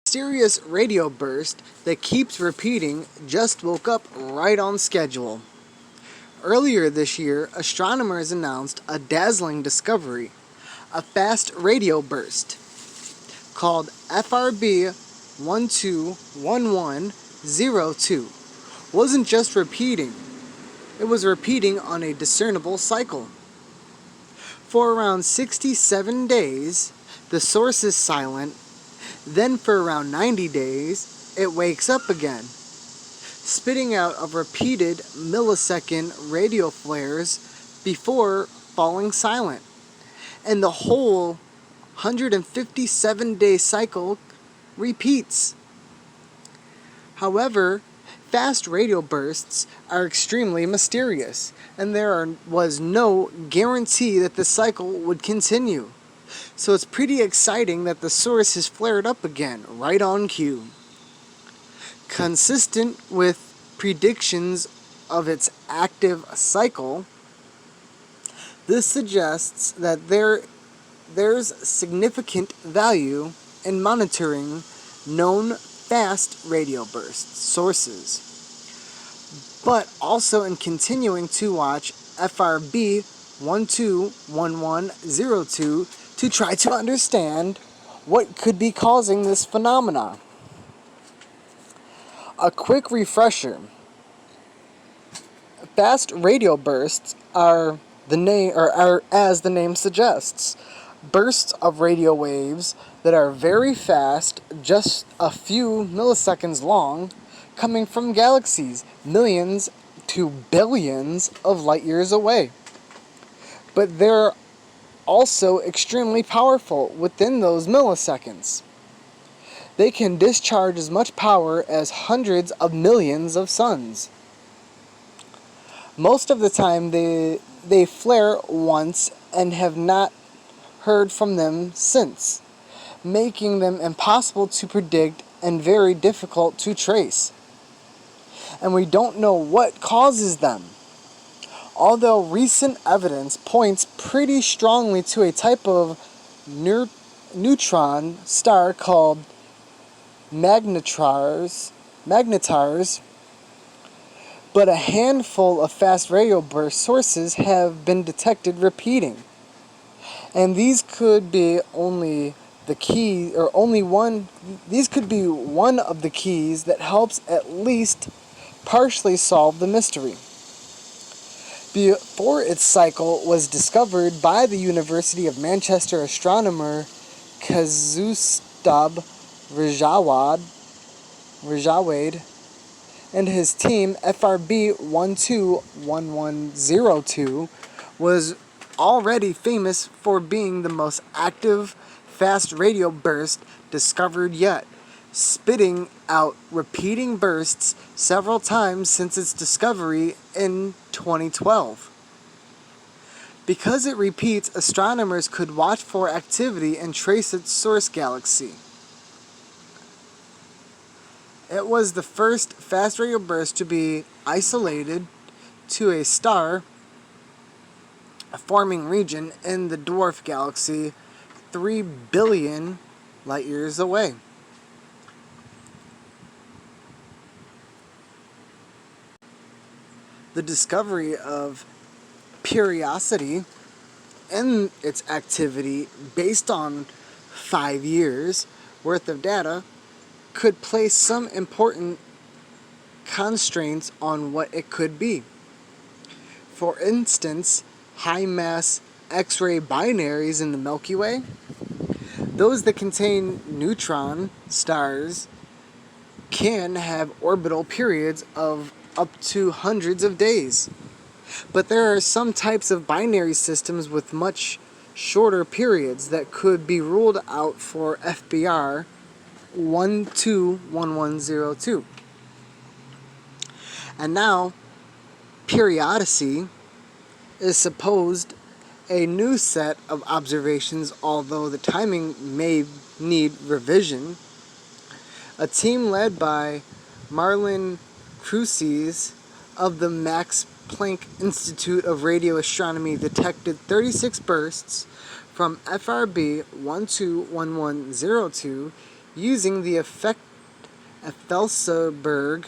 Mysterious radio burst that keeps repeating just woke up right on schedule. Earlier this year, astronomers announced a dazzling discovery, a fast radio burst called FRB 121102. Wasn't just repeating, it was repeating on a discernible cycle. For around 67 days, the source is silent. Then for around 90 days, it wakes up again, spitting out of repeated millisecond radio flares before falling silent. And the whole 157-day cycle repeats. However, fast radio bursts are extremely mysterious, and there was no guarantee that the cycle would continue. So it's pretty exciting that the source has flared up again, right on cue. Consistent with predictions of its active cycle, this suggests that there's significant value in monitoring known fast radio burst sources, but also in continuing to watch FRB 121102 to try to understand what could be causing this phenomena. A quick refresher. Fast radio bursts are as the name suggests, bursts of radio waves that are very fast, just a few milliseconds long, coming from galaxies millions to billions of light years away. But they're also extremely powerful within those milliseconds. They can discharge as much power as hundreds of millions of suns. Most of the time they flare once and have not heard from them since, making them impossible to predict and very difficult to trace. And we don't know what causes them. Although recent evidence points pretty strongly to a type of neutron star called magnetars, but a handful of fast radio burst sources have been detected repeating. And these could be one of the keys that helps at least partially solve the mystery. Before its cycle was discovered by the University of Manchester astronomer Kazustab Rajawade and his team, FRB 121102 was already famous for being the most active fast radio burst discovered yet, spitting out repeating bursts several times since its discovery in 2012. Because it repeats, astronomers could watch for activity and trace its source galaxy. It was the first fast radio burst to be isolated to a star forming region in the dwarf galaxy 3 billion light years away. The discovery of periodicity and its activity based on 5 years worth of data could place some important constraints on what it could be. For instance, high-mass X-ray binaries in the Milky Way, those that contain neutron stars can have orbital periods of up to hundreds of days. But there are some types of binary systems with much shorter periods that could be ruled out for FBR 121102. And now, periodicity is supposed a new set of observations, although the timing may need revision. A team led by Marlin Cruces of the Max Planck Institute of Radio Astronomy detected 36 bursts from FRB 121102 using the Felsberg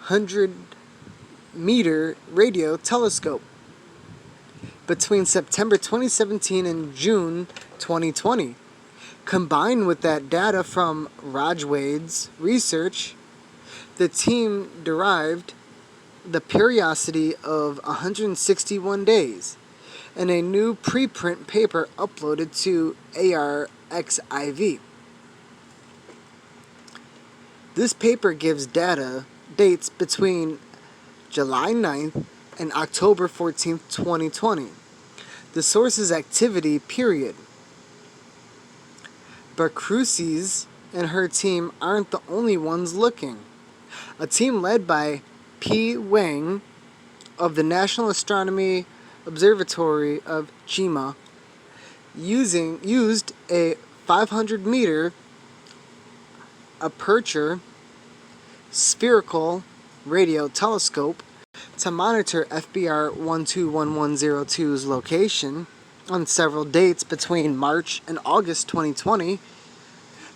100-meter radio telescope between September 2017 and June 2020. Combined with that data from Rajwade's research, the team derived the periodicity of 161 days in a new preprint paper uploaded to ARXIV. This paper gives dates between July 9th and October 14th, 2020. The source is activity period. But Correesg and her team aren't the only ones looking. A team led by P. Wang of the National Astronomy Observatory of Chime used a 500-meter aperture spherical radio telescope to monitor FBR 121102's location on several dates between March and August 2020.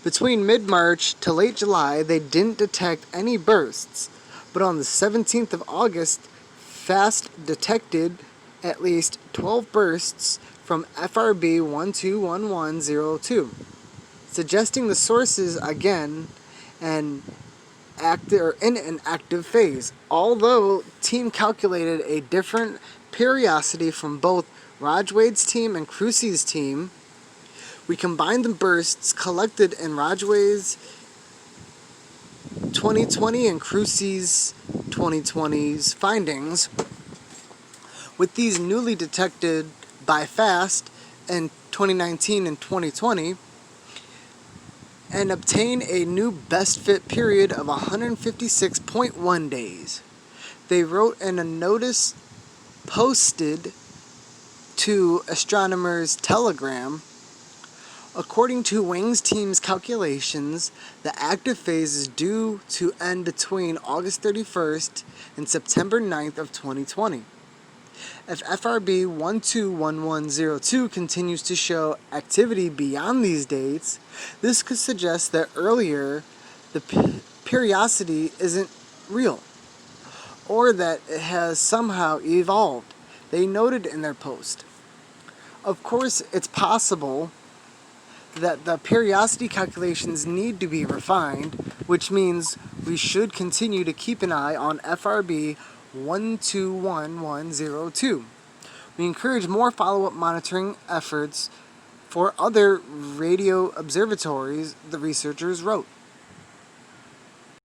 Between mid-March to late July, they didn't detect any bursts, but on the 17th of August, FAST detected at least 12 bursts from FRB 121102, suggesting the sources again in an active phase. Although team calculated a different periodicity from both Rajwade's team and Correesg's team, we combined the bursts collected in Rajwade's 2020 and Correesg's 2020's findings with these newly detected by FAST in 2019 and 2020 and obtain a new best fit period of 156.1 days. They wrote in a notice posted to Astronomers Telegram. According to Wang's team's calculations, the active phase is due to end between August 31st and September 9th of 2020. If FRB 121102 continues to show activity beyond these dates, this could suggest that earlier the periodicity isn't real, or that it has somehow evolved, they noted in their post. Of course, it's possible that the periodicity calculations need to be refined, which means we should continue to keep an eye on FRB 121102. We encourage more follow-up monitoring efforts for other radio observatories, the researchers wrote.